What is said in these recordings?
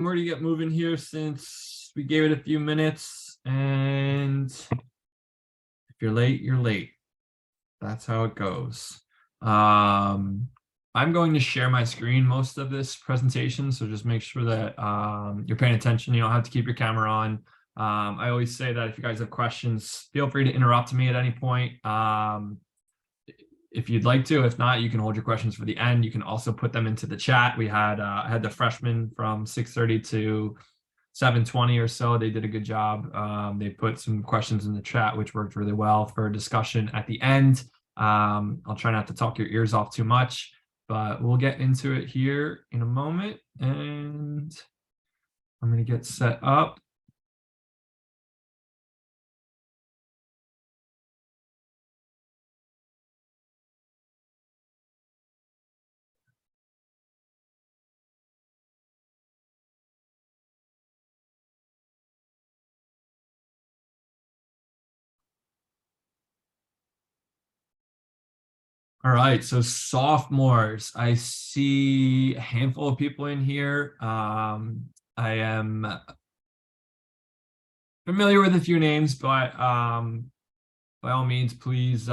We're to get moving here since we gave it a few minutes, and if you're late, you're late. That's how it goes. I'm going to share my screen most of this presentation, so just make sure that you're paying attention. You don't have to keep your camera on. I always say that if you guys have questions, feel free to interrupt me at any point. If you'd like to. If not, you can hold your questions for the end. You can also put them into the chat. We had I had the freshmen from 6:30 to 7:20 or so. They did a good job. They put some questions in the chat, which worked really well for a discussion at the end. I'll try not to talk your ears off too much, but we'll get into it here in a moment. And I'm going to get set up. All right, so sophomores, I see a handful of people in here. I am familiar with a few names, but by all means, please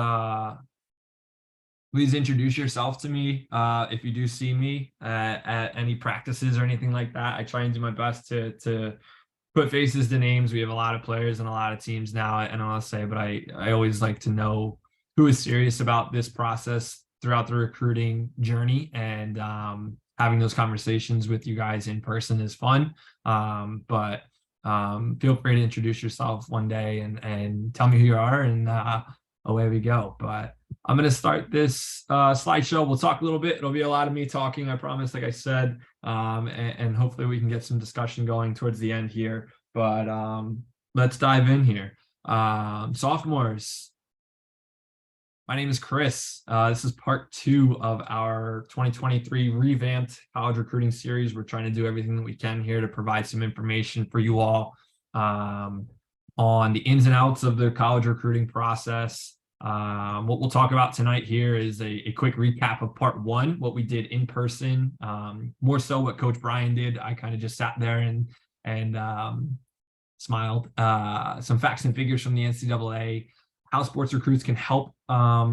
introduce yourself to me if you do see me at any practices or anything like that. I try and do my best to put faces to names. We have a lot of players and a lot of teams now at NLSA, but I always like to know who is serious about this process throughout the recruiting journey, and having those conversations with you guys in person is fun. But feel free to introduce yourself one day and tell me who you are, and away we go. But I'm going to start this slideshow. We'll talk a little bit. It'll be a lot of me talking, I promise, like I said, and hopefully we can get some discussion going towards the end here. But let's dive in here. Sophomores, my name is Chris. This is part 2 of our 2023 revamped college recruiting series. We're trying to do everything that we can here to provide some information for you all on the ins and outs of the college recruiting process. What we'll talk about tonight here is a quick recap of part 1, what we did in person, more so what Coach Brian did. I kind of just sat there and smiled. Some facts and figures from the NCAA, how sports recruits can help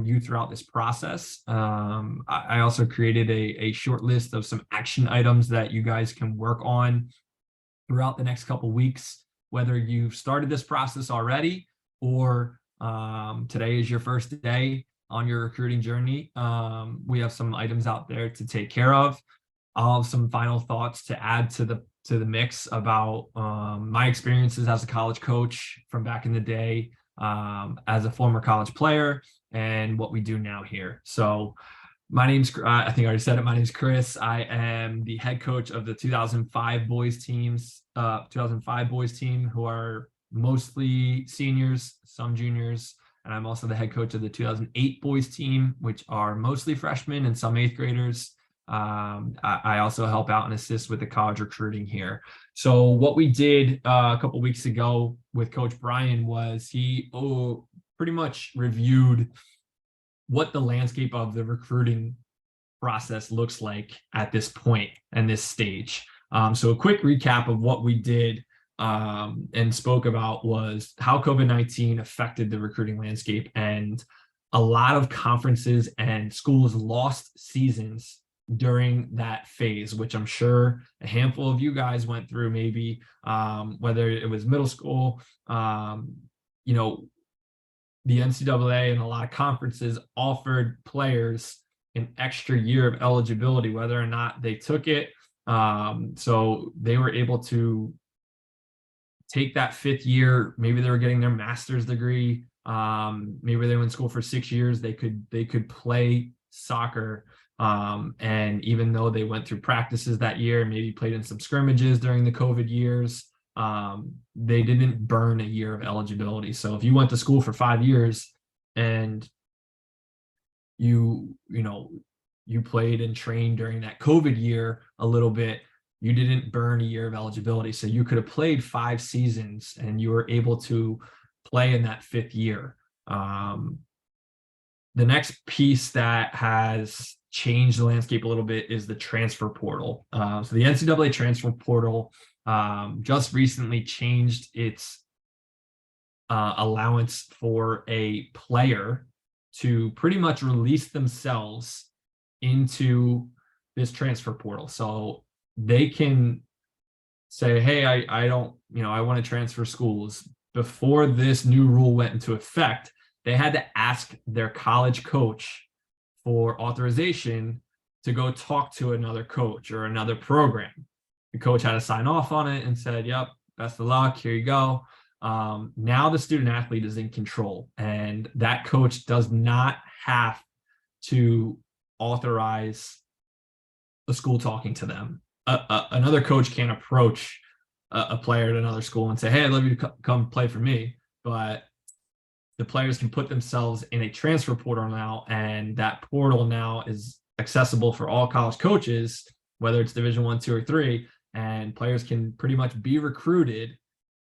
you throughout this process. I also created a short list of some action items that you guys can work on throughout the next couple weeks, whether you've started this process already or today is your first day on your recruiting journey. We have some items out there to take care of. I'll have some final thoughts to add to the mix about my experiences as a college coach from back in the day, as a former college player, and what we do now here. So my name's, I think I already said it, my name's Chris. I am the head coach of the 2005 boys team, who are mostly seniors, some juniors, and I'm also the head coach of the 2008 boys team, which are mostly freshmen and some 8th graders. I also help out and assist with the college recruiting here. So what we did a couple weeks ago with Coach Brian was he pretty much reviewed what the landscape of the recruiting process looks like at this point and this stage. So a quick recap of what we did and spoke about was how COVID-19 affected the recruiting landscape, and a lot of conferences and schools lost seasons during that phase, which I'm sure a handful of you guys went through, maybe whether it was middle school. The NCAA and a lot of conferences offered players an extra year of eligibility, whether or not they took it. So they were able to take that 5th year. Maybe they were getting their master's degree. Maybe they were in school for 6 years. They could play soccer. And even though they went through practices that year, maybe played in some scrimmages during the COVID years, they didn't burn a year of eligibility. So if you went to school for 5 years and you played and trained during that COVID year a little bit, you didn't burn a year of eligibility. So you could have played 5 seasons and you were able to play in that 5th year. The next piece that has changed the landscape a little bit is the transfer portal. So the NCAA transfer portal just recently changed its allowance for a player to pretty much release themselves into this transfer portal. So they can say, hey, I don't, I want to transfer schools. Before this new rule went into effect, they had to ask their college coach for authorization to go talk to another coach or another program. The coach had to sign off on it and said, yep, best of luck, here you go. Now the student athlete is in control, and that coach does not have to authorize the school talking to them. Another coach can't approach a player at another school and say, hey, I'd love you to come play for me. But the players can put themselves in a transfer portal now, and that portal now is accessible for all college coaches, whether it's Division I, II, or III, and players can pretty much be recruited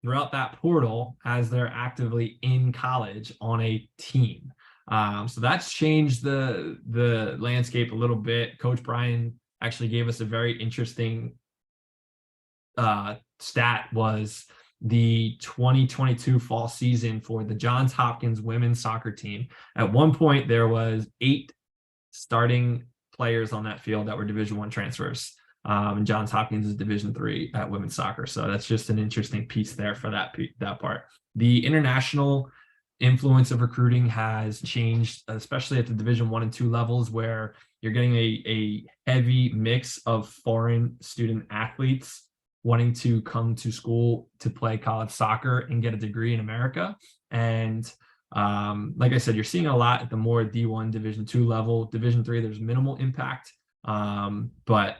throughout that portal as they're actively in college on a team. So that's changed the landscape a little bit. Coach Brian actually gave us a very interesting stat. Was the 2022 fall season for the Johns Hopkins women's soccer team. At one point, there was 8 starting players on that field that were Division I transfers. And Johns Hopkins is Division III at women's soccer. So that's just an interesting piece there for that part. The international influence of recruiting has changed, especially at the Division I and II levels, where you're getting a heavy mix of foreign student athletes wanting to come to school to play college soccer and get a degree in America. And like I said, you're seeing a lot at the more D1 Division II level. Division III, there's minimal impact. But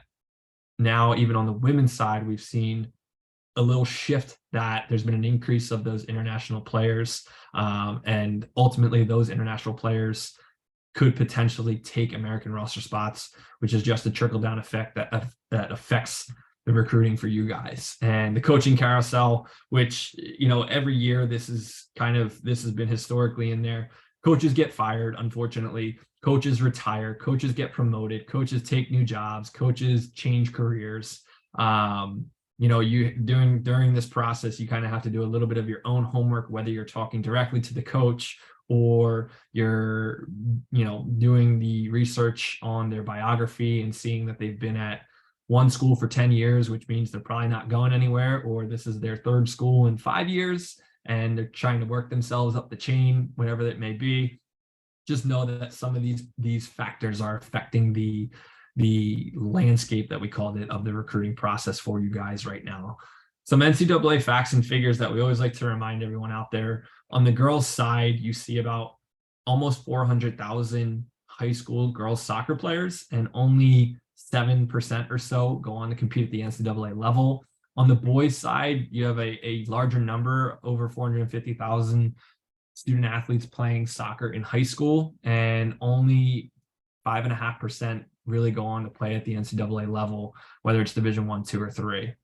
now, even on the women's side, we've seen a little shift that there's been an increase of those international players. And ultimately, those international players could potentially take American roster spots, which is just a trickle-down effect that affects the recruiting for you guys. And the coaching carousel, which, every year this has been historically in there. Coaches get fired, unfortunately. Coaches retire. Coaches get promoted. Coaches take new jobs. Coaches change careers. During this process, you kind of have to do a little bit of your own homework, whether you're talking directly to the coach or you're, doing the research on their biography and seeing that they've been at one school for 10 years, which means they're probably not going anywhere, or this is their 3rd school in 5 years and they're trying to work themselves up the chain, whatever that may be. Just know that some of these factors are affecting the landscape that we called it of the recruiting process for you guys right now. Some NCAA facts and figures that we always like to remind everyone out there. On the girls' side, you see about almost 400,000 high school girls soccer players, and only 7% or so go on to compete at the NCAA level. On the boys' side, you have a larger number, over 450,000 student athletes playing soccer in high school, and only 5.5% really go on to play at the NCAA level, whether it's Division I, II, or III.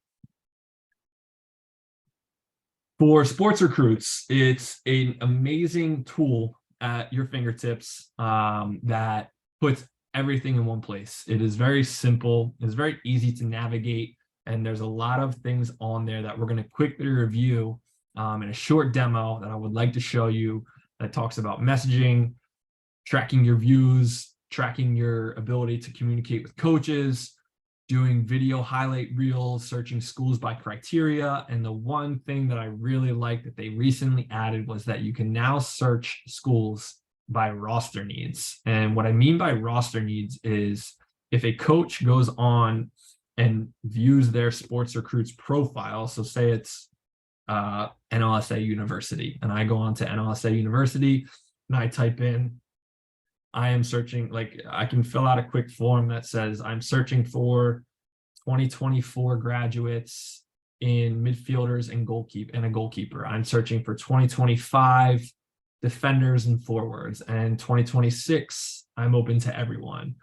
For sports recruits, it's an amazing tool at your fingertips that puts everything in one place. It is very simple. It's very easy to navigate. And there's a lot of things on there that we're going to quickly review in a short demo that I would like to show you, that talks about messaging, tracking your views, tracking your ability to communicate with coaches, doing video highlight reels, searching schools by criteria. And the one thing that I really like that they recently added was that you can now search schools by roster needs. And what I mean by roster needs is if a coach goes on and views their sports recruits profile, so say it's NLSA University, and I go on to NLSA University and I type in, I am searching, like I can fill out a quick form that says I'm searching for 2024 graduates in midfielders and a goalkeeper. I'm searching for 2025 defenders and forwards, and 2026 I'm open to everyone,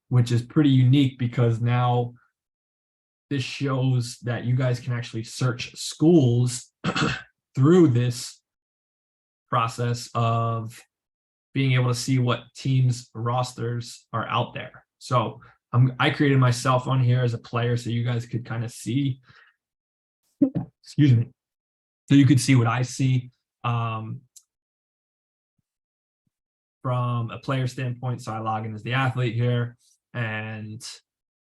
which is pretty unique because now this shows that you guys can actually search schools through this process of being able to see what teams rosters are out there. So I created myself on here as a player so you guys could kind of see, excuse me, so you could see what I see from a player standpoint. So I log in as the athlete here, and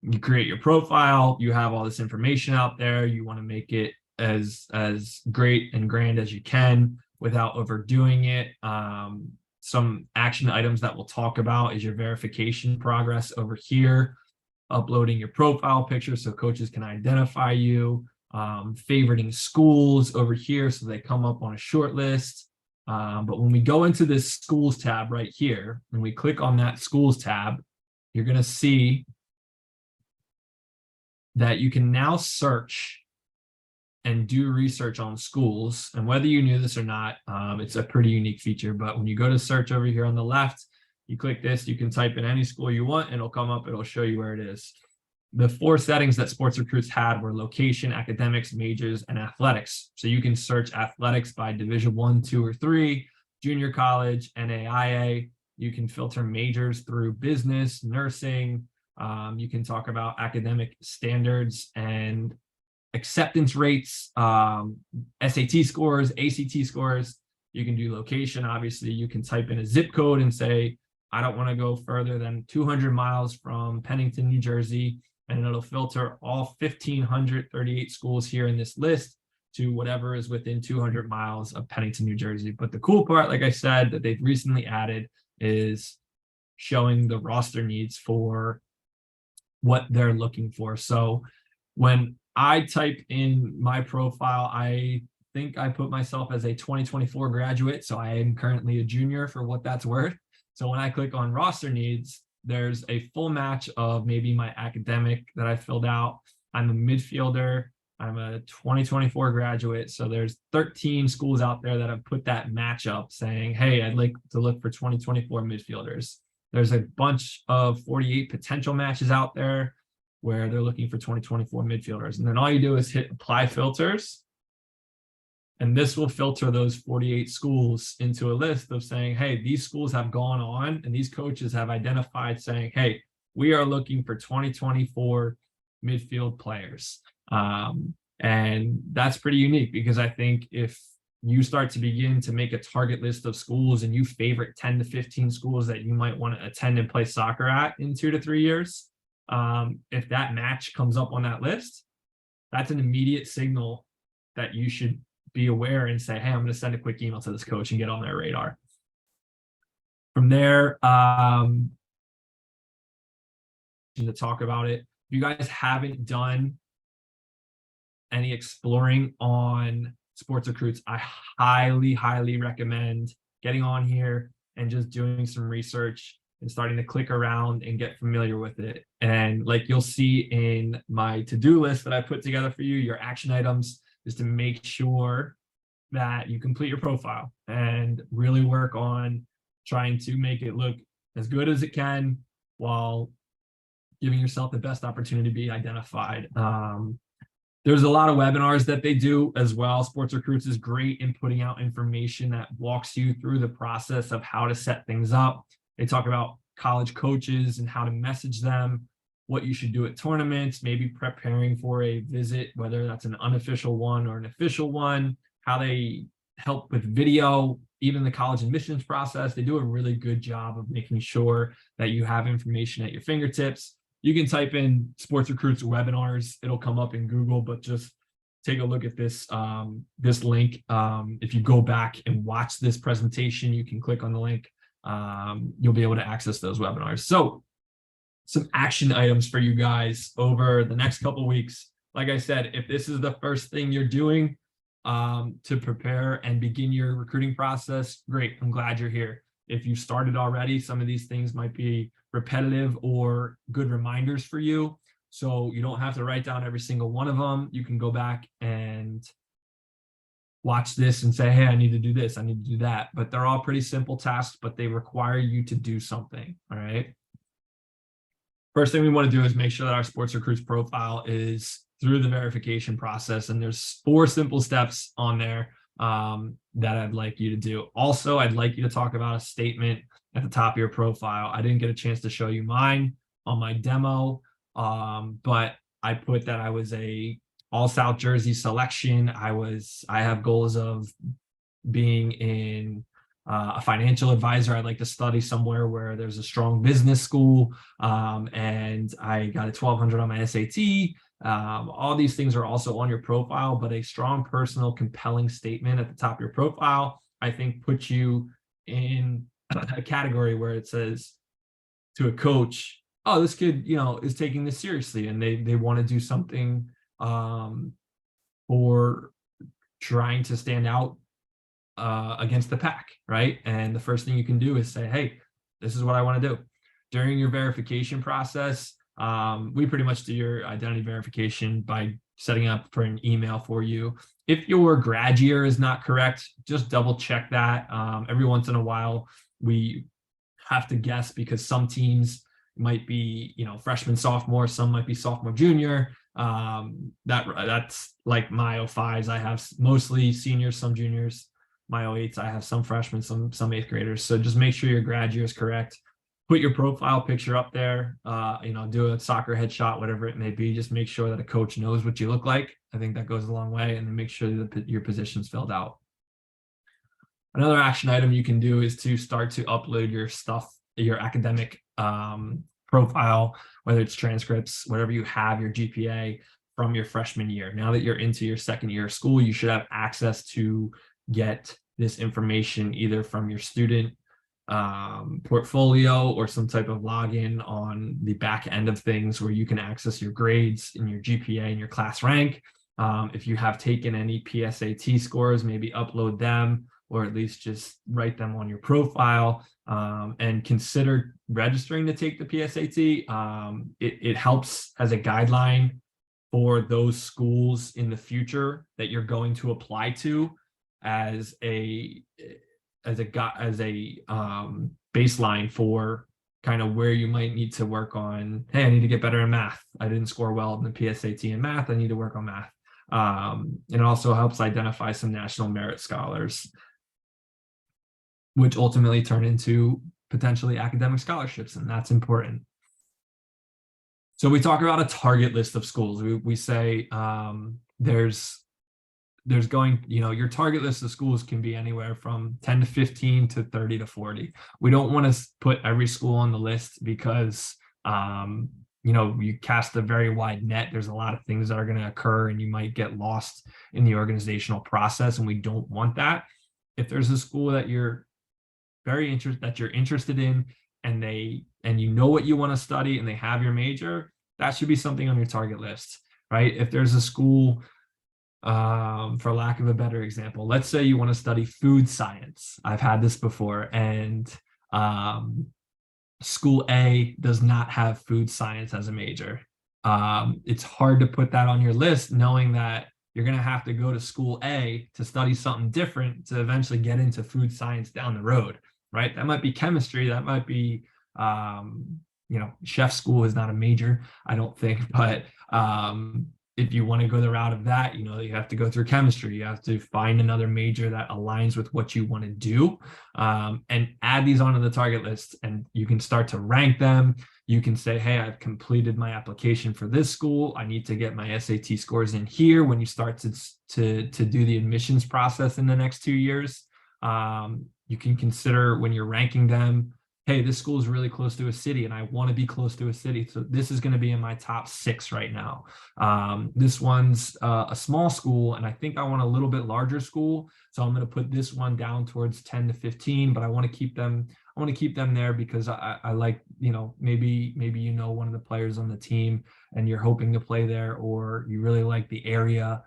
you create your profile. You have all this information out there. You want to make it as great and grand as you can without overdoing it. Some action items that we'll talk about is your verification progress over here, uploading your profile picture so coaches can identify you, favoriting schools over here so they come up on a short list. But when we go into this schools tab right here, and we click on that schools tab, you're going to see that you can now search and do research on schools. And whether you knew this or not, it's a pretty unique feature. But when you go to search over here on the left, you click this, you can type in any school you want, and it'll come up, it'll show you where it is. The 4 settings that Sports Recruits had were location, academics, majors, and athletics. So you can search athletics by Division 1, 2, or 3, junior college, NAIA. You can filter majors through business, nursing. You can talk about academic standards and acceptance rates, SAT scores, ACT scores. You can do location. Obviously, you can type in a zip code and say, I don't want to go further than 200 miles from Pennington, New Jersey, and it'll filter all 1,538 schools here in this list to whatever is within 200 miles of Pennington, New Jersey. But the cool part, like I said, that they've recently added is showing the roster needs for what they're looking for. So when I type in my profile, I think I put myself as a 2024 graduate. So I am currently a junior for what that's worth. So when I click on roster needs, there's a full match of maybe my academic that I filled out. I'm a midfielder. I'm a 2024 graduate. So there's 13 schools out there that have put that match up saying, hey, I'd like to look for 2024 midfielders. There's a bunch of 48 potential matches out there where they're looking for 2024 midfielders. And then all you do is hit apply filters. And this will filter those 48 schools into a list of saying, hey, these schools have gone on and these coaches have identified saying, hey, we are looking for 2024 midfield players. And that's pretty unique because I think if you start to begin to make a target list of schools and you favorite 10 to 15 schools that you might want to attend and play soccer at in 2 to 3 years, if that match comes up on that list, that's an immediate signal that you should be aware and say, hey, I'm going to send a quick email to this coach and get on their radar. From there, to talk about it, if you guys haven't done any exploring on Sports Recruits, I highly recommend getting on here and just doing some research and starting to click around and get familiar with it. And like you'll see in my to-do list that I put together for you, your action items is to make sure that you complete your profile and really work on trying to make it look as good as it can while giving yourself the best opportunity to be identified. There's a lot of webinars that they do as well. Sports Recruits is great in putting out information that walks you through the process of how to set things up. They talk about college coaches and how to message them, what you should do at tournaments, maybe preparing for a visit, whether that's an unofficial one or an official one, how they help with video, even the college admissions process. They do a really good job of making sure that you have information at your fingertips. You can type in Sports Recruits webinars. It'll come up in Google, but just take a look at this, this link. If you go back and watch this presentation, you can click on the link. You'll be able to access those webinars. So some action items for you guys over the next couple of weeks. Like I said, if this is the first thing you're doing to prepare and begin your recruiting process, great. I'm glad you're here. If you started already, some of these things might be repetitive or good reminders for you. So you don't have to write down every single one of them. You can go back and watch this and say, hey, I need to do this, I need to do that. But they're all pretty simple tasks, but they require you to do something, all right? First thing we want to do is make sure that our Sports Recruits profile is through the verification process. And there's 4 simple steps on there. that I'd like you to do. Also, I'd like you to talk about a statement at the top of your profile. I didn't get a chance to show you mine on my demo, but I put that I was a all South Jersey selection. I have goals of being in a financial advisor. I'd like to study somewhere where there's a strong business school. And I got a 1200 on my SAT. All these things are also on your profile, but a strong, personal, compelling statement at the top of your profile, I think, puts you in a category where it says to a coach, oh, this kid, is taking this seriously, and they want to do something for trying to stand out against the pack, right? And the first thing you can do is say, hey, this is what I want to do. During your verification process, we pretty much do your identity verification by setting up for an email for you. If your grad year is not correct, just double check that. Every once in a while, we have to guess because some teams might be, freshman, sophomore, some might be sophomore, junior. That's like my 05s. I have mostly seniors, some juniors. My 08s, I have some freshmen, some eighth graders. So just make sure your grad year is correct. Put your profile picture up there. Do a soccer headshot, whatever it may be. Just make sure that a coach knows what you look like. I think that goes a long way. And then make sure that your position's filled out. Another action item you can do is to start to upload your stuff, your academic profile, whether it's transcripts, whatever you have, your GPA from your freshman year. Now that you're into your second year of school, you should have access to get this information either from your student portfolio or some type of login on the back end of things where you can access your grades and your GPA and your class rank. If you have taken any PSAT scores, maybe upload them, or at least just write them on your profile, and consider registering to take the PSAT. It helps as a guideline for those schools in the future that you're going to apply to as a baseline for kind of where you might need to work on. Hey, I need to get better in math. I didn't score well in the PSAT in math. I need to work on math. It also helps identify some national merit scholars, which ultimately turn into potentially academic scholarships, and that's important. So we talk about a target list of schools. We say there's going, your target list of schools can be anywhere from 10 to 15 to 30 to 40. We don't want to put every school on the list because, you cast a very wide net. There's a lot of things that are going to occur and you might get lost in the organizational process, and we don't want that. If there's a school that you're interested in, and you know what you want to study and they have your major, that should be something on your target list, right? If there's a school, for lack of a better example, let's say you want to study food science. I've had this before, and school A does not have food science as a major. It's hard to put that on your list knowing that you're going to have to go to school A to study something different to eventually get into food science down the road, right? That might be chemistry. That might be, chef school is not a major, I don't think, but if you want to go the route of that, you have to go through chemistry. You have to find another major that aligns with what you want to do, and add these onto the target list, and you can start to rank them. You can say, hey, I've completed my application for this school. I need to get my SAT scores in here. When you start to do the admissions process in the next 2 years, you can consider when you're ranking them, hey, this school is really close to a city and I want to be close to a city. So this is going to be in my top 6 right now. This one's a small school and I think I want a little bit larger school. So I'm going to put this one down towards 10 to 15, but I want to keep them there because I like, maybe one of the players on the team and you're hoping to play there, or you really like the area.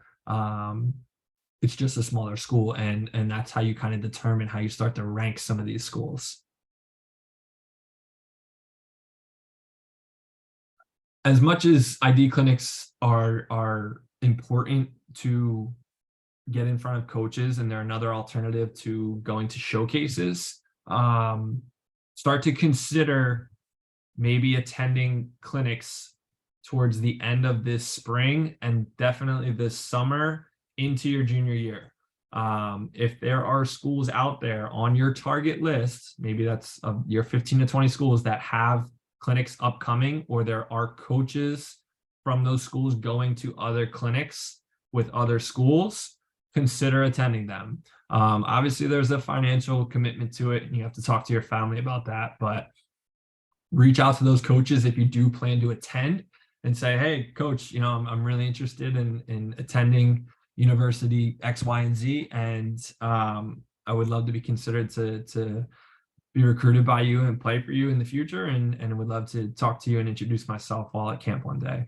It's just a smaller school, and that's how you kind of determine how you start to rank some of these schools. As much as ID clinics are important to get in front of coaches, and they're another alternative to going to showcases, start to consider maybe attending clinics towards the end of this spring and definitely this summer into your junior year. If there are schools out there on your target list, maybe that's your 15 to 20 schools that have clinics upcoming, or there are coaches from those schools going to other clinics with other schools, consider attending them. Obviously, there's a financial commitment to it, and you have to talk to your family about that, but reach out to those coaches if you do plan to attend and say, hey, coach, I'm really interested in attending university X, Y, and Z, and I would love to be considered to be recruited by you and play for you in the future, and would love to talk to you and introduce myself while at camp one day.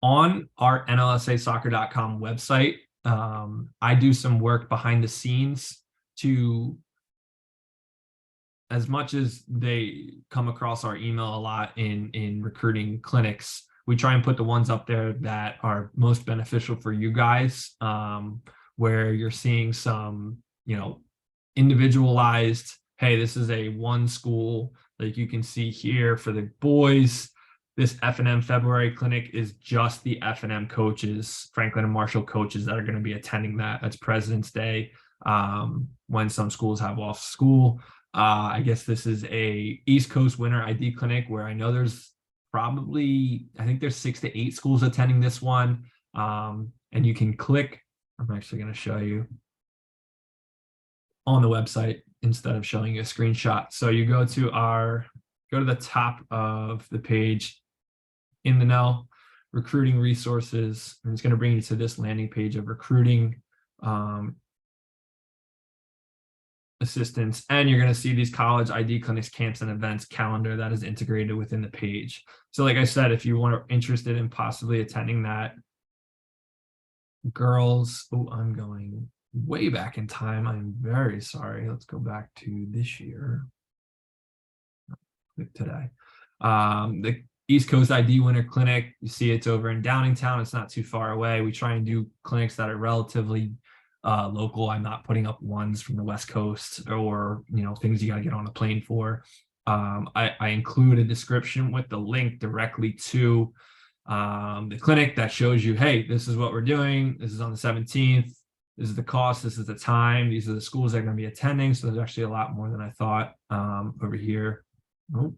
On our nlsasoccer.com website, I do some work behind the scenes to, as much as they come across our email a lot in recruiting clinics, we try and put the ones up there that are most beneficial for you guys, where you're seeing some, individualized, hey, this is a one school, like you can see here for the boys. This F&M February clinic is just the F&M coaches, Franklin and Marshall coaches that are going to be attending that. That's President's Day, when some schools have off school. I guess this is a East Coast Winter ID clinic where I know there's probably, I think there's 6 to 8 schools attending this one. And you can click, I'm actually going to show you on the website instead of showing you a screenshot. So you go to the top of the page, In the Know, recruiting resources, and it's going to bring you to this landing page of recruiting assistance, and you're going to see these college ID clinics, camps, and events calendar that is integrated within the page. So like I said, if you are interested in possibly attending that, girls, I'm going way back in time, I'm very sorry, let's go back to this year, click today. The East Coast ID Winter Clinic, you see it's over in Downingtown, it's not too far away. We try and do clinics that are relatively local. I'm not putting up ones from the West Coast or things you got to get on a plane for. I include a description with the link directly to the clinic that shows you, hey, this is what we're doing. This is on the 17th. This is the cost. This is the time. These are the schools that are going to be attending. So there's actually a lot more than I thought over here. Oh,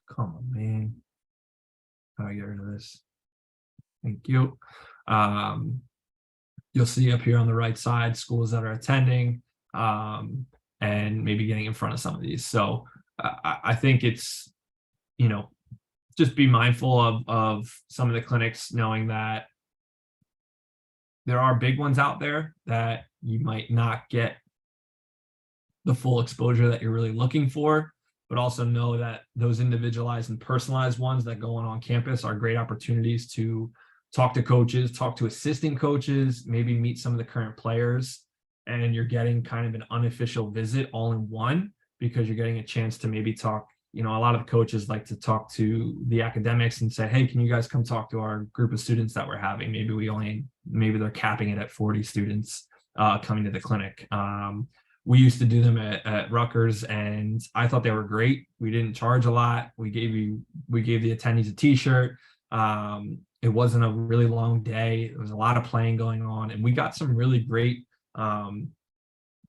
come on, man. How do I get rid of this? Thank you. You'll see up here on the right side schools that are attending, and maybe getting in front of some of these. So I think it's, just be mindful of some of the clinics, knowing that there are big ones out there that you might not get the full exposure that you're really looking for, but also know that those individualized and personalized ones that go on campus are great opportunities to talk to coaches, talk to assistant coaches, maybe meet some of the current players, and you're getting kind of an unofficial visit all in one, because you're getting a chance to maybe talk. A lot of coaches like to talk to the academics and say, hey, can you guys come talk to our group of students that we're having? Maybe they're capping it at 40 students coming to the clinic. We used to do them at Rutgers, and I thought they were great. We didn't charge a lot. We gave the attendees a t-shirt. It wasn't a really long day. There was a lot of playing going on, and we got some really great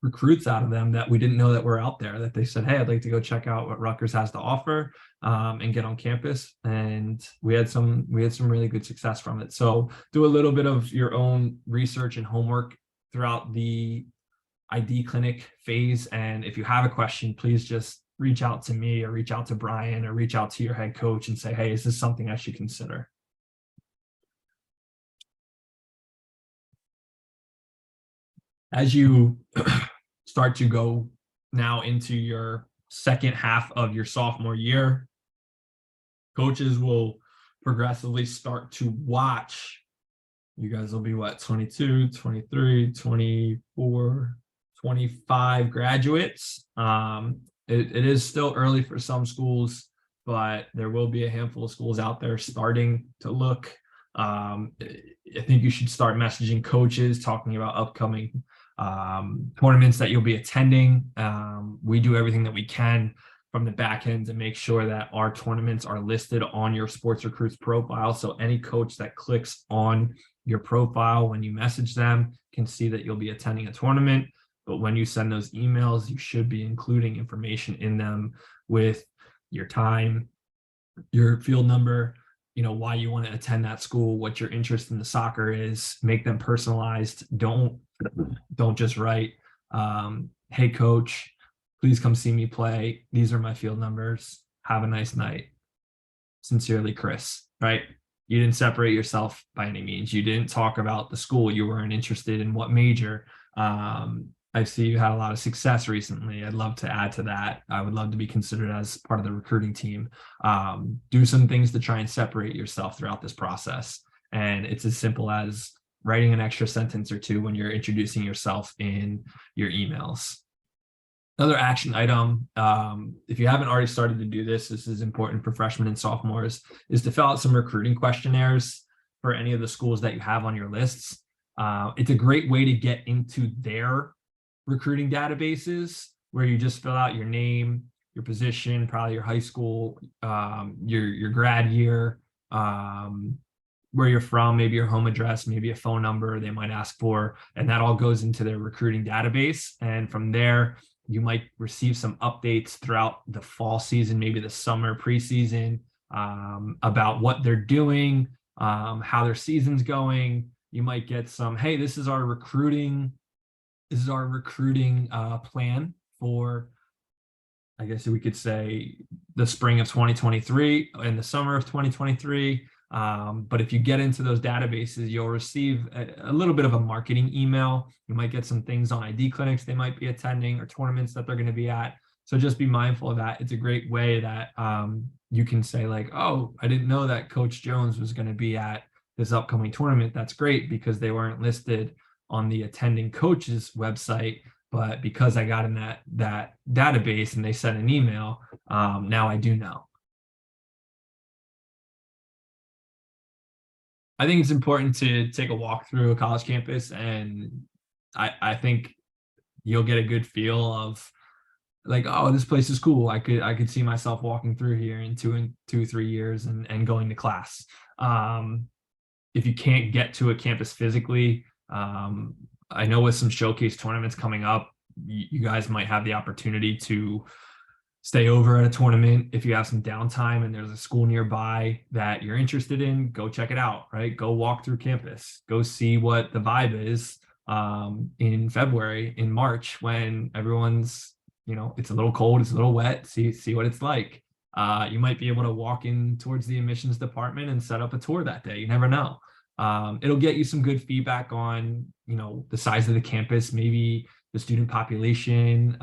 recruits out of them that we didn't know that were out there, that they said, hey, I'd like to go check out what Rutgers has to offer and get on campus. And we had some really good success from it. So do a little bit of your own research and homework throughout the ID clinic phase. And if you have a question, please just reach out to me or reach out to Brian or reach out to your head coach and say, hey, is this something I should consider? As you start to go now into your second half of your sophomore year, coaches will progressively start to watch. You guys will be what, 22, 23, 24, 25 graduates. It is still early for some schools, but there will be a handful of schools out there starting to look. I think you should start messaging coaches, talking about upcoming tournaments that you'll be attending. We do everything that we can from the back end to make sure that our tournaments are listed on your sports recruits profile. So any coach that clicks on your profile when you message them can see that you'll be attending a tournament. But when you send those emails, you should be including information in them with your time, your field number, why you want to attend that school, what your interest in the soccer is. Make them personalized. Don't just write, hey coach, please come see me play. These are my field numbers. Have a nice night. Sincerely, Chris. Right? You didn't separate yourself by any means. You didn't talk about the school. You weren't interested in what major. I see you had a lot of success recently. I'd love to add to that. I would love to be considered as part of the recruiting team. Do some things to try and separate yourself throughout this process. And it's as simple as writing an extra sentence or two when you're introducing yourself in your emails. Another action item, if you haven't already started to do this, this is important for freshmen and sophomores, is to fill out some recruiting questionnaires for any of the schools that you have on your lists. It's a great way to get into their recruiting databases, where you just fill out your name, your position, probably your high school, your grad year, where you're from, maybe your home address, maybe a phone number they might ask for, and that all goes into their recruiting database. And from there, you might receive some updates throughout the fall season, maybe the summer preseason, about what they're doing, how their season's going. You might get some, hey, this is our recruiting plan for, I guess we could say, the spring of 2023 and the summer of 2023. But if you get into those databases, you'll receive a little bit of a marketing email. You might get some things on ID clinics they might be attending or tournaments that they're going to be at. So just be mindful of that. It's a great way that you can say like, oh, I didn't know that Coach Jones was going to be at this upcoming tournament. That's great because they weren't listed on the attending coach's website. But because I got in that database and they sent an email, now I do know. I think it's important to take a walk through a college campus, and I think you'll get a good feel of like, oh, this place is cool. I could see myself walking through here in 3 years and going to class. If you can't get to a campus physically, I know with some showcase tournaments coming up, you guys might have the opportunity to stay over at a tournament. If you have some downtime and there's a school nearby that you're interested in, go check it out, right? Go walk through campus, go see what the vibe is in February, in March, when everyone's, it's a little cold, it's a little wet, see what it's like. You might be able to walk in towards the admissions department and set up a tour that day. You never know. It'll get you some good feedback on, the size of the campus, maybe the student population,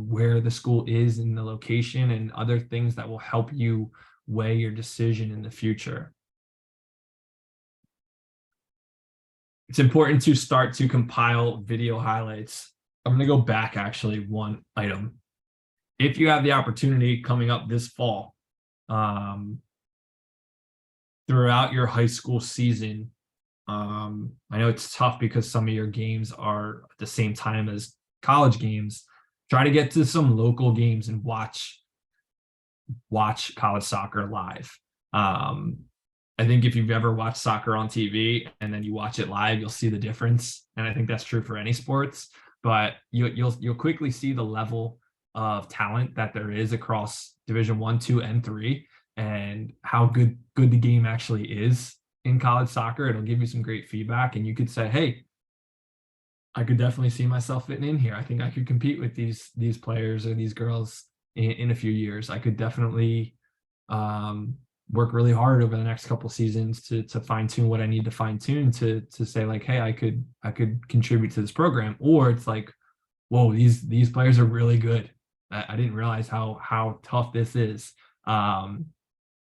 where the school is in the location, and other things that will help you weigh your decision in the future. It's important to start to compile video highlights. I'm going to go back actually one item. If you have the opportunity coming up this fall, throughout your high school season, I know it's tough because some of your games are at the same time as college games. Try to get to some local games and watch college soccer live. I think if you've ever watched soccer on TV and then you watch it live, you'll see the difference. And I think that's true for any sports, but you'll quickly see the level of talent that there is across Division 1, 2, and 3, and how good the game actually is in college soccer. It'll give you some great feedback, and you could say, hey, I could definitely see myself fitting in here. I think I could compete with these players or these girls in a few years. I could definitely work really hard over the next couple seasons to fine tune what I need to fine tune to say like, hey, I could contribute to this program. Or it's like, whoa, these players are really good. I didn't realize how tough this is.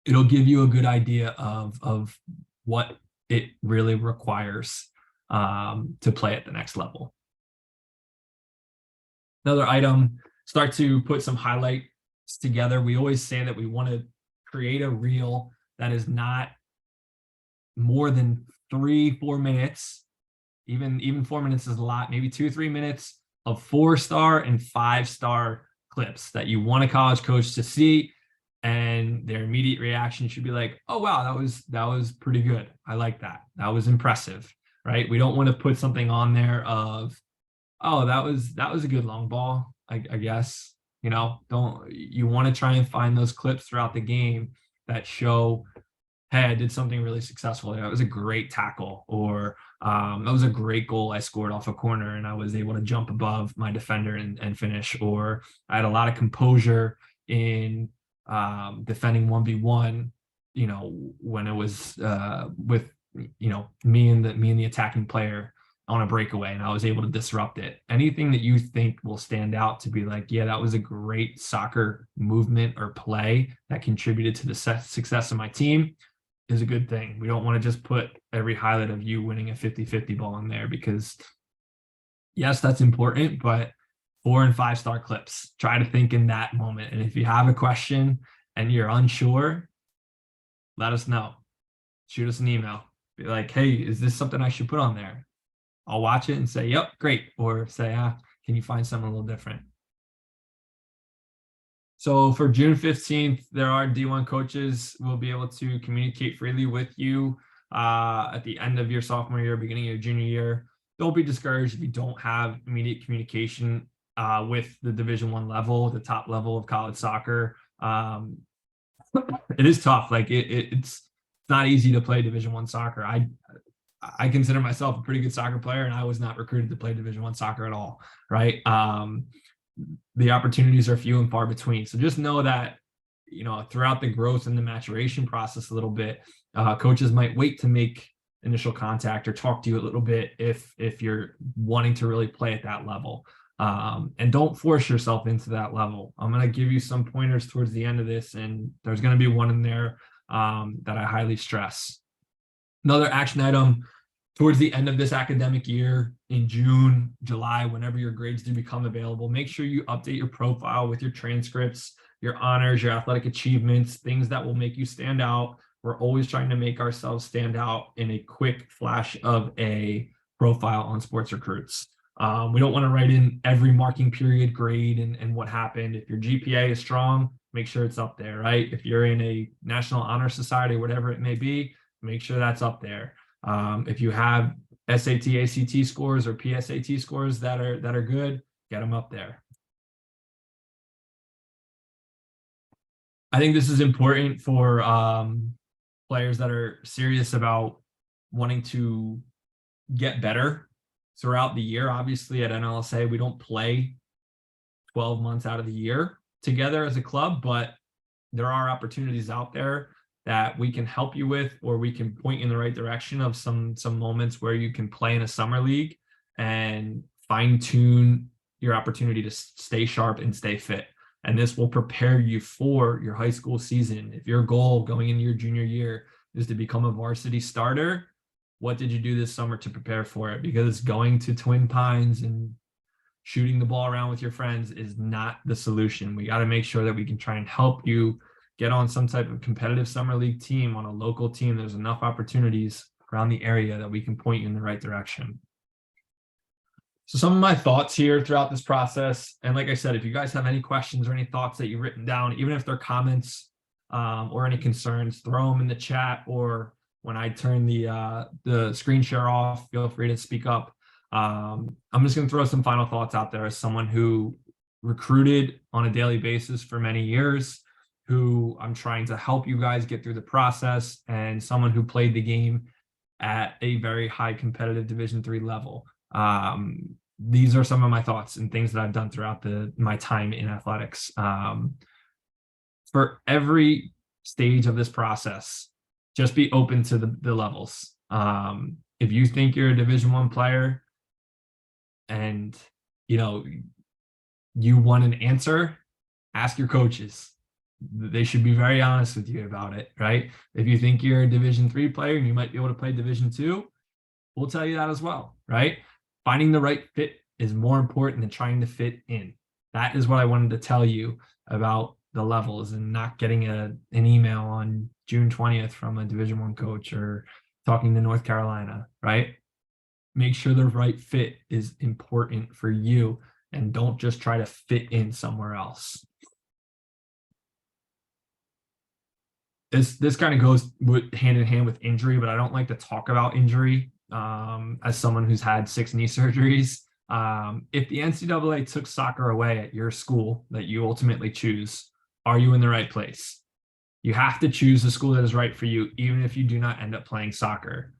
It'll give you a good idea of what it really requires to play at the next level. Another item, start to put some highlights together. We always say that we want to create a reel that is not more than 3-4 minutes. Even 4 minutes is a lot, maybe 2-3 minutes of 4-star and 5-star clips that you want a college coach to see. and their immediate reaction should be like, oh wow, that was pretty good. I like that. That was impressive, right? We don't want to put something on there of, oh, that was a good long ball, I guess. You know, don't you want to try and find those clips throughout the game that show, hey, I did something really successful. That was a great tackle, or that was a great goal I scored off a corner and I was able to jump above my defender and finish, or I had a lot of composure in defending 1v1, you know, when it was with, you know, me and the attacking player on a breakaway and I was able to disrupt it. Anything that you think will stand out to be like, yeah, that was a great soccer movement or play that contributed to the success of my team, is a good thing. We don't want to just put every highlight of you winning a 50-50 ball in there, because yes, that's important, but 4 and 5 star clips, try to think in that moment. And if you have a question and you're unsure, let us know. Shoot us an email. Be like, hey, is this something I should put on there? I'll watch it and say, yep, great. Or say, can you find something a little different? So for June 15th, there are D1 coaches will be able to communicate freely with you at the end of your sophomore year, beginning of your junior year. Don't be discouraged if you don't have immediate communication with the Division I level, the top level of college soccer. It is tough. Like it's not easy to play Division I soccer. I consider myself a pretty good soccer player, and I was not recruited to play Division I soccer at all. Right. The opportunities are few and far between. So just know that, you know, throughout the growth and the maturation process a little bit, coaches might wait to make initial contact or talk to you a little bit if you're wanting to really play at that level. And don't force yourself into that level. I'm going to give you some pointers towards the end of this, and there's going to be one in there that I highly stress. Another action item towards the end of this academic year in June, July, whenever your grades do become available, make sure you update your profile with your transcripts, your honors, your athletic achievements, things that will make you stand out. We're always trying to make ourselves stand out in a quick flash of a profile on Sports Recruits. We don't want to write in every marking period grade and what happened. If your GPA is strong, make sure it's up there, right? If you're in a National Honor Society, whatever it may be, make sure that's up there. If you have SAT, ACT scores or PSAT scores that are good, get them up there. I think this is important for players that are serious about wanting to get better throughout the year. Obviously, at NLSA, we don't play 12 months out of the year together as a club, but there are opportunities out there that we can help you with, or we can point you in the right direction of some moments where you can play in a summer league and fine tune your opportunity to stay sharp and stay fit. And this will prepare you for your high school season. If your goal going into your junior year is to become a varsity starter, what did you do this summer to prepare for it? Because going to Twin Pines and shooting the ball around with your friends is not the solution. We got to make sure that we can try and help you get on some type of competitive summer league team, on a local team. There's enough opportunities around the area that we can point you in the right direction. So some of my thoughts here throughout this process, and like I said, if you guys have any questions or any thoughts that you've written down, even if they're comments or any concerns, throw them in the chat, or when I turn the screen share off, feel free to speak up. I'm just going to throw some final thoughts out there as someone who recruited on a daily basis for many years, who I'm trying to help you guys get through the process, and someone who played the game at a very high competitive Division III level. These are some of my thoughts and things that I've done throughout my time in athletics. For every stage of this process, just be open to the levels. If you think you're a Division I player and you want an answer, ask your coaches. They should be very honest with you about it, right? If you think you're a Division III player and you might be able to play Division II, we'll tell you that as well, right? Finding the right fit is more important than trying to fit in. That is what I wanted to tell you about the levels, and not getting an email on June 20th from a Division I coach or talking to North Carolina, right? Make sure the right fit is important for you, and don't just try to fit in somewhere else. this kind of goes hand in hand with injury, but I don't like to talk about injury as someone who's had 6 knee surgeries. If the NCAA took soccer away at your school that you ultimately choose, are you in the right place? You have to choose the school that is right for you, even if you do not end up playing soccer.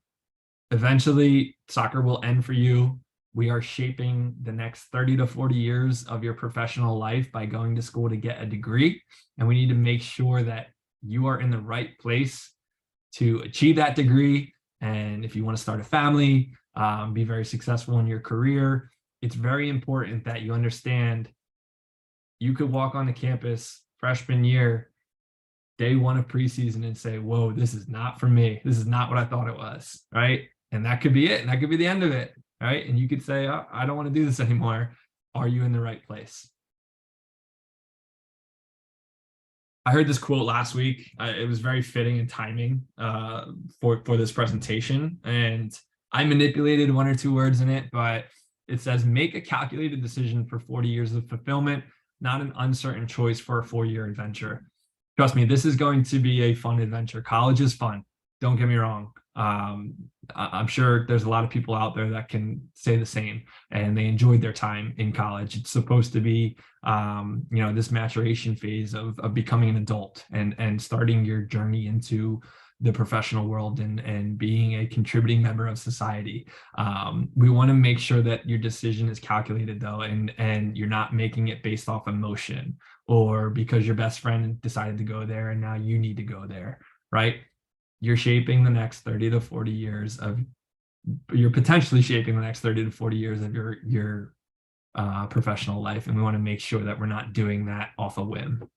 Eventually, soccer will end for you. We are shaping the next 30 to 40 years of your professional life by going to school to get a degree. And we need to make sure that you are in the right place to achieve that degree. And if you want to start a family, be very successful in your career, it's very important that you understand you could walk on the campus freshman year, day 1 of preseason, and say, whoa, this is not for me. This is not what I thought it was, right? And that could be it. And that could be the end of it, right? And you could say, oh, I don't want to do this anymore. Are you in the right place? I heard this quote last week. It was very fitting and timing for this presentation. And I manipulated 1 or 2 words in it, but it says, make a calculated decision for 40 years of fulfillment, not an uncertain choice for a 4-year adventure. Trust me, this is going to be a fun adventure. College is fun. Don't get me wrong. I'm sure there's a lot of people out there that can say the same, and they enjoyed their time in college. It's supposed to be, this maturation phase of becoming an adult and starting your journey into the professional world and being a contributing member of society. We want to make sure that your decision is calculated, though, and you're not making it based off emotion or because your best friend decided to go there and now you need to go there, right? You're shaping the next 30 to 40 years of, you're potentially shaping the next 30 to 40 years of your professional life. And we want to make sure that we're not doing that off a whim.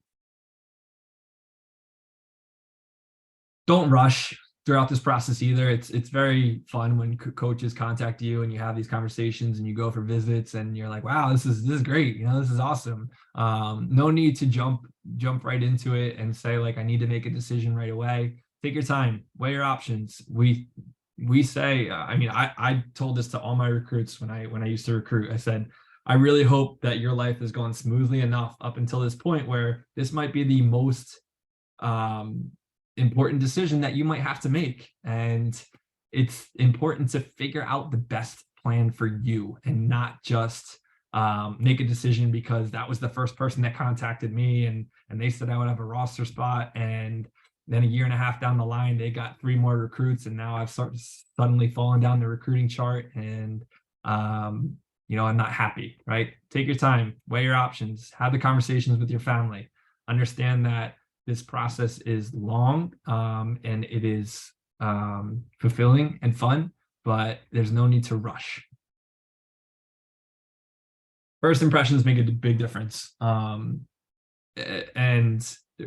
Don't rush throughout this process either. It's very fun when coaches contact you and you have these conversations and you go for visits and you're like, wow, this is great. This is awesome. No need to jump right into it and say, like, I need to make a decision right away. Take your time, weigh your options. We say, I told this to all my recruits when I used to recruit. I said, I really hope that your life has gone smoothly enough up until this point where this might be the most important decision that you might have to make. And it's important to figure out the best plan for you and not just make a decision because that was the first person that contacted me and they said I would have a roster spot. And then a year and a half down the line, they got 3 more recruits. And now I've suddenly fallen down the recruiting chart and, I'm not happy, right? Take your time, weigh your options, have the conversations with your family, understand that this process is long and it is fulfilling and fun, but there's no need to rush. First impressions make a big difference. And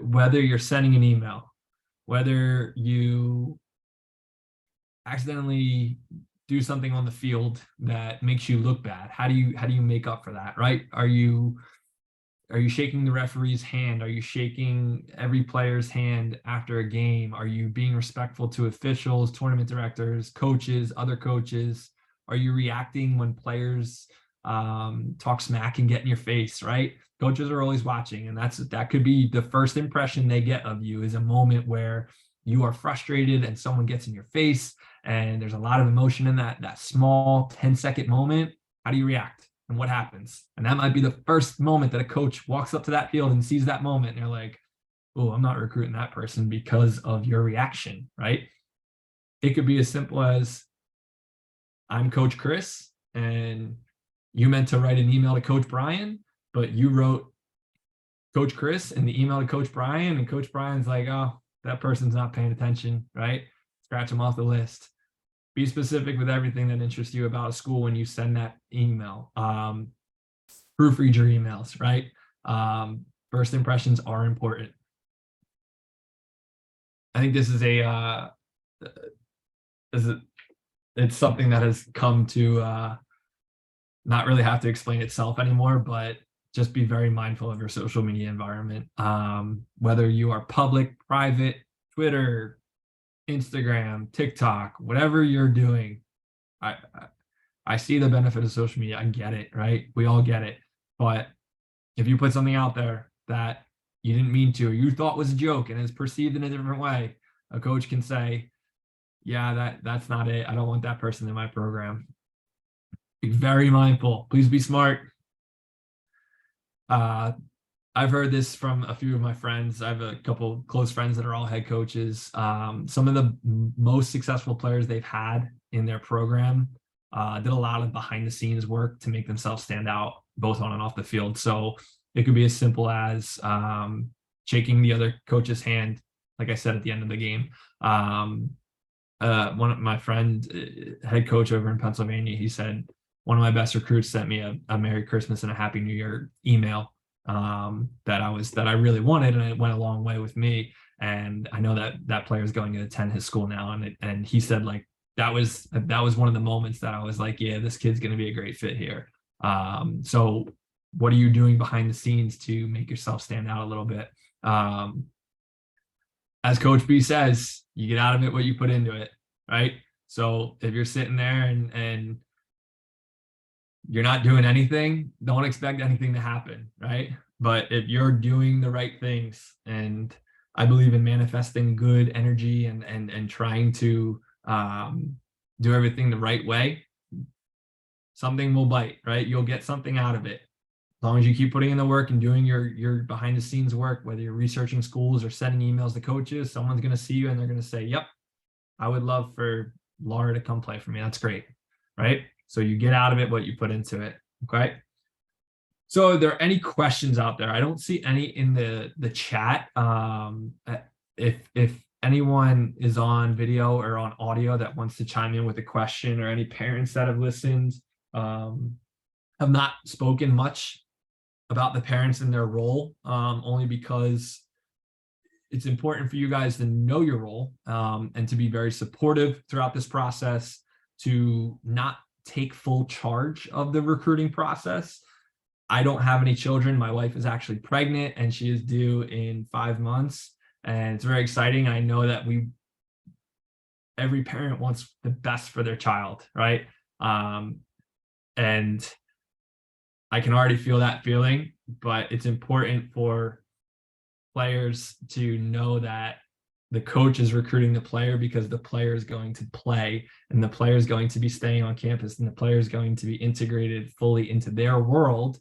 whether you're sending an email, whether you accidentally do something on the field that makes you look bad, how do you make up for that, right? Are you shaking the referee's hand? Are you shaking every player's hand after a game? Are you being respectful to officials, tournament directors, coaches, other coaches? Are you reacting when players talk smack and get in your face, right? Coaches are always watching, and that could be the first impression they get of you, is a moment where you are frustrated and someone gets in your face and there's a lot of emotion in that small 10-second moment. How do you react? And what happens? And that might be the first moment that a coach walks up to that field and sees that moment. And they're like, oh, I'm not recruiting that person because of your reaction, right? It could be as simple as, I'm Coach Chris, and you meant to write an email to Coach Brian, but you wrote Coach Chris in the email to Coach Brian, and Coach Brian's like, oh, that person's not paying attention, right? Scratch them off the list. Be specific with everything that interests you about a school when you send that email. Proofread your emails, right? First impressions are important. I think this is it's something that has come to not really have to explain itself anymore, but just be very mindful of your social media environment. Whether you are public, private, Twitter, Instagram, TikTok, whatever you're doing, I see the benefit of social media. I get it, right? We all get it. But if you put something out there that you didn't mean to, or you thought was a joke and is perceived in a different way, a coach can say, yeah, that's not it. I don't want that person in my program. Be very mindful. Please be smart. I've heard this from a few of my friends. I have a couple close friends that are all head coaches. Some of the most successful players they've had in their program did a lot of behind the scenes work to make themselves stand out both on and off the field. So it could be as simple as shaking the other coach's hand, like I said at the end of the game. One of my friend, head coach over in Pennsylvania, he said one of my best recruits sent me a Merry Christmas and a Happy New Year email that I really wanted, and it went a long way with me. And I know that player is going to attend his school now, and he said like that was one of the moments that I was like, yeah, this kid's going to be a great fit here. So what are you doing behind the scenes to make yourself stand out a little bit? As Coach B says, you get out of it what you put into it, right? So if you're sitting there and you're not doing anything, don't expect anything to happen, right? But if you're doing the right things, and I believe in manifesting good energy and trying to do everything the right way, something will bite, right? You'll get something out of it. As long as you keep putting in the work and doing your behind the scenes work, whether you're researching schools or sending emails to coaches, someone's going to see you and they're going to say, yep, I would love for Laura to come play for me. That's great, right? So you get out of it what you put into it, okay? So are there any questions out there? I don't see any in the chat. If anyone is on video or on audio that wants to chime in with a question, or any parents that have listened, have not spoken much about the parents and their role, only because it's important for you guys to know your role, and to be very supportive throughout this process, to not take full charge of the recruiting process. I don't have any children. My wife is actually pregnant and she is due in 5 months, and it's very exciting. I know that every parent wants the best for their child, right? And I can already feel that feeling, but it's important for players to know that the coach is recruiting the player because the player is going to play, and the player is going to be staying on campus, and the player is going to be integrated fully into their world,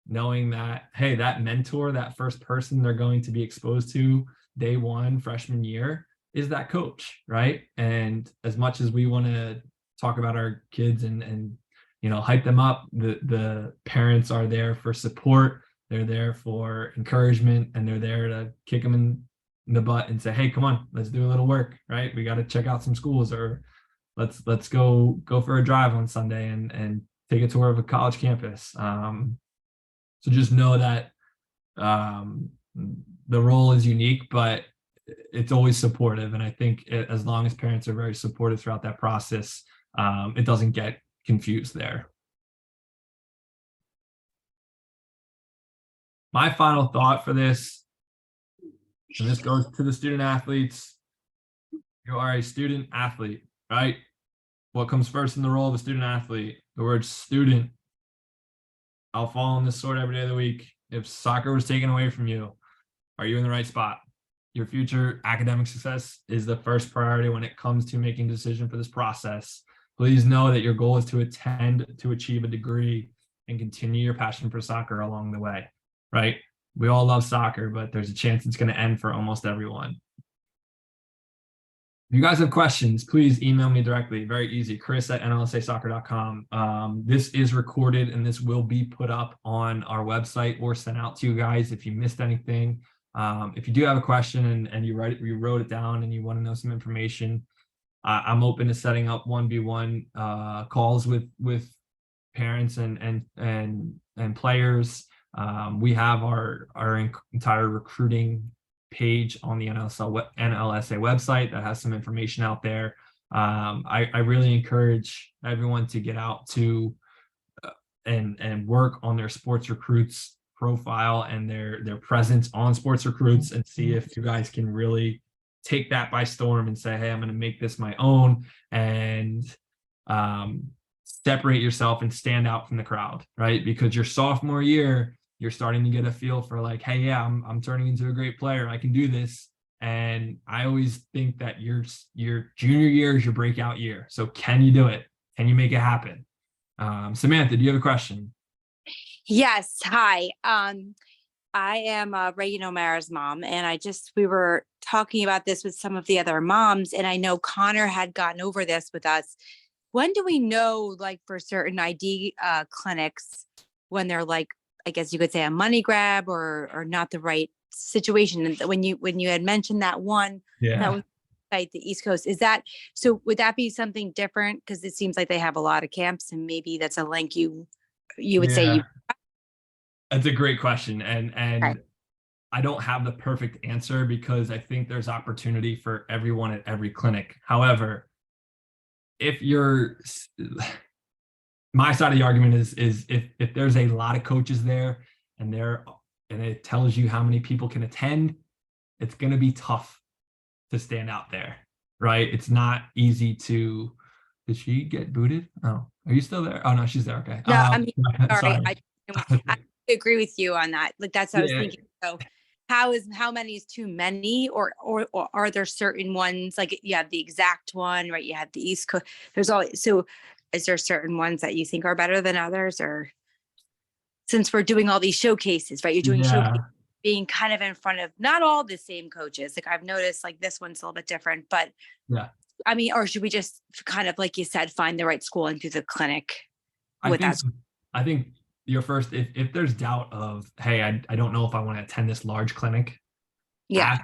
knowing that, hey, that mentor, that first person they're going to be exposed to day one, freshman year, is that coach, right? And as much as we want to talk about our kids and hype them up, the parents are there for support. They're there for encouragement, and they're there to kick them in the butt and say, hey, come on, let's do a little work, right? We got to check out some schools, or let's go for a drive on Sunday and take a tour of a college campus. So just know that the role is unique, but it's always supportive. And I think as long as parents are very supportive throughout that process, it doesn't get confused there. My final thought for this, and this goes to the student athletes. You are a student athlete, right? What comes first in the role of a student athlete? The word student. I'll fall on this sword every day of the week. If soccer was taken away from you, are you in the right spot? Your future academic success is the first priority when it comes to making a decision for this process. Please know that your goal is to achieve a degree and continue your passion for soccer along the way, right? We all love soccer, but there's a chance it's going to end for almost everyone. If you guys have questions, please email me directly. Very easy, chris@nlsasoccer.com. This is recorded and this will be put up on our website or sent out to you guys if you missed anything. If you do have a question and you wrote it down and you want to know some information, I'm open to setting up 1v1 calls with parents and players. We have our entire recruiting page on the NLSA website that has some information out there. I really encourage everyone to get out to and work on their sports recruits profile and their presence on sports recruits, and see if you guys can really take that by storm and say, hey, I'm going to make this my own, and separate yourself and stand out from the crowd, right? Because your sophomore year, you're starting to get a feel for like, hey, yeah, I'm turning into a great player. I can do this. And I always think that your junior year is your breakout year. So can you do it? Can you make it happen? Samantha, do you have a question? Yes. Hi. I am Reagan O'Mara's mom, and we were talking about this with some of the other moms, and I know Connor had gotten over this with us. When do we know, like for certain ID clinics, when they're like, I guess you could say a money grab or not the right situation? And when you had mentioned that one that Yeah. was like the East Coast, is that so? Would that be something different? Because it seems like they have a lot of camps, and maybe that's a link you would say Yeah. you. That's a great question. And Okay. I don't have the perfect answer because I think there's opportunity for everyone at every clinic. However, if you're my side of the argument is if there's a lot of coaches there and it tells you how many people can attend, it's going to be tough to stand out there, right? It's not easy to. Did she get booted? Oh, are you still there? Oh no, she's there. Okay. No, I'm sorry. Sorry. I agree with you on that. Like that's what I was Yeah, thinking. So how many is too many, or are there certain ones like you have the exact one, right? You have the East Coast. There's always so is there certain ones that you think are better than others, or since we're doing all these showcases, right? You're doing showcases yeah, being kind of in front of not all the same coaches. Like I've noticed like this one's a little bit different, but yeah. I mean, or should we just kind of like you said, find the right school and do the clinic I with think that? I think your first if there's doubt of hey I don't know if I want to attend this large clinic, Yeah.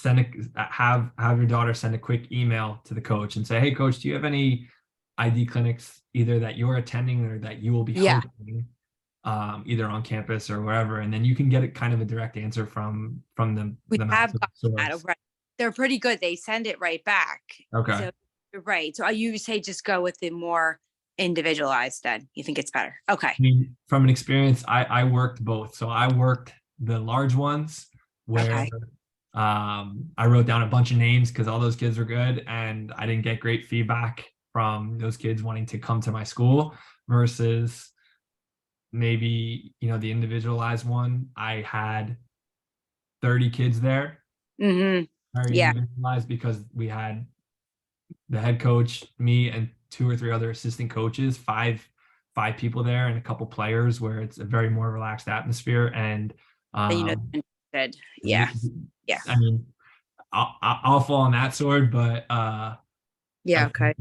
ask have your daughter send a quick email to the coach and say, hey coach, do you have any ID clinics either that you're attending or that you will be Yeah. hosting, either on campus or wherever, and then you can get a kind of a direct answer from We the have master gotten that source. right. They're pretty good. They send it right back. Okay. So you're right. So you say just go with the more individualized then. You think it's better. Okay. I mean, from an experience, I worked both. So I worked the large ones where Okay. I wrote down a bunch of names because all those kids were good, and I didn't get great feedback from those kids wanting to come to my school versus maybe, the individualized one. I had 30 kids there, Mm-hmm. very Yeah. individualized because we had the head coach, me, and two or three other assistant coaches, five people there, and a couple players where it's a very more relaxed atmosphere. And And um, good. Yeah. Yeah. I mean, I'll fall on that sword, but I Yeah. think Okay.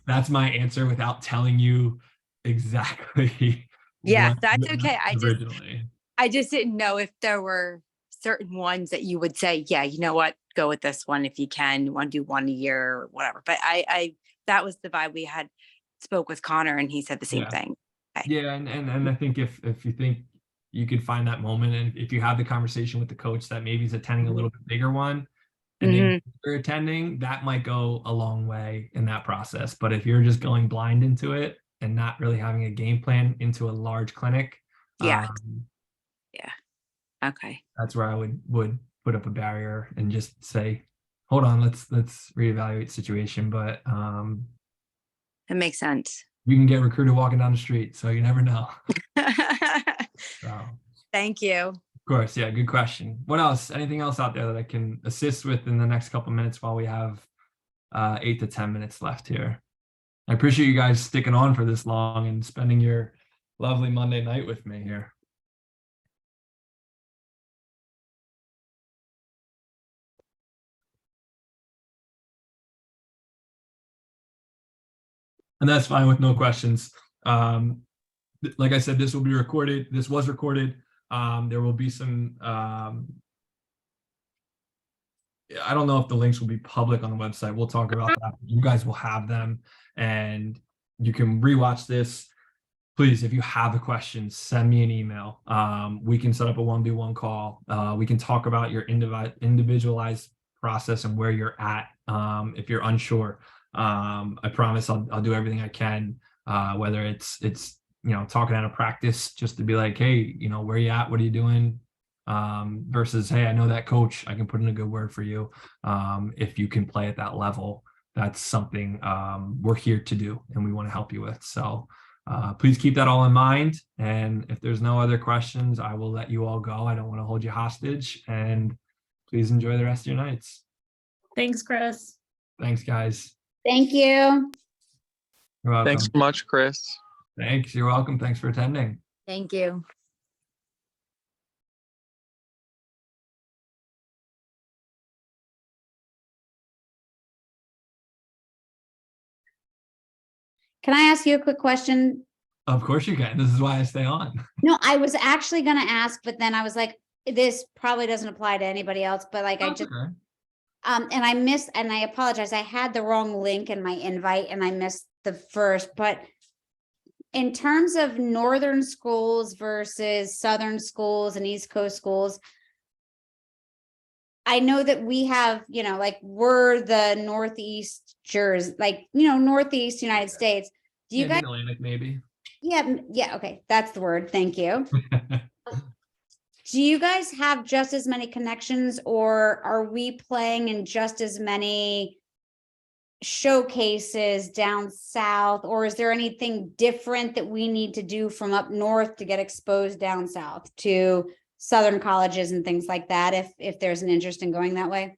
that's my answer without telling you exactly Yeah. what That's okay. originally. I just didn't know if there were certain ones that you would say, yeah, you know what, go with this one if you can. You want to do one a year or whatever. But that was the vibe we had. Spoke with Connor, and he said the same Yeah. thing. Okay. Yeah, and I think if you think you could find that moment, and if you have the conversation with the coach that maybe he's attending a little bit bigger one, and then Mm-hmm. you're attending, that might go a long way in that process. But if you're just going blind into it and not really having a game plan into a large clinic, Yeah. um, Yeah. Okay. that's where I would put up a barrier and just say, hold on, let's reevaluate the situation. But That makes sense. you can get recruited walking down the street, so you never know. So. Thank you. Of course, yeah, good question. What else? Anything else out there that I can assist with in the next couple minutes while we have 8 to 10 minutes left here? I appreciate you guys sticking on for this long and spending your lovely Monday night with me here. And that's fine with no questions. Um, like I said, this will be recorded. This was recorded. There will be some I don't know if the links will be public on the website. We'll talk about that. You guys will have them, and you can rewatch this. Please, if you have a question, send me an email. We can set up a 1v1 call. We can talk about your individualized process and where you're at. If you're unsure, I promise I'll do everything I can. Whether it's talking out of practice just to be like, hey, where you at? What are you doing? Versus, hey, I know that coach. I can put in a good word for you. If you can play at that level, that's something we're here to do, and we want to help you with. So. Please keep that all in mind. And if there's no other questions, I will let you all go. I don't want to hold you hostage. And please enjoy the rest of your nights. Thanks, Chris. Thanks, guys. Thank you. You're welcome. Thanks so much, Chris. Thanks. You're welcome. Thanks for attending. Thank you. Can I ask you a quick question? Of course you can. This is why I stay on. No, I was actually going to ask, but then I was like, this probably doesn't apply to anybody else, but like, I That's just, okay. and I missed, and I apologize. I had the wrong link in my invite and I missed the first, but in terms of northern schools versus southern schools and East Coast schools, I know that we have, like we're the Northeast Jersey, like, Northeast United States. Do you Yeah, guys, Mid-Atlantic, maybe. yeah, okay, that's the word. Thank you. Do you guys have just as many connections, or are we playing in just as many showcases down south, or is there anything different that we need to do from up north to get exposed down south to southern colleges and things like that, if there's an interest in going that way?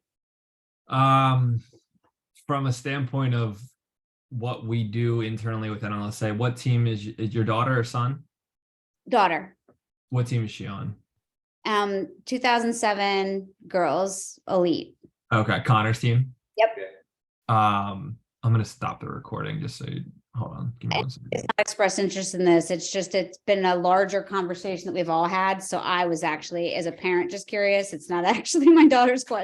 From a standpoint of what we do internally within LSA, what team is your daughter or son? Daughter. What team is she on? 2007 girls elite. Okay, Connor's team. Yep. I'm gonna stop the recording just so you hold on. Give me 1 second. It's not expressed interest in this. It's been a larger conversation that we've all had. So I was actually, as a parent, just curious. It's not actually my daughter's question.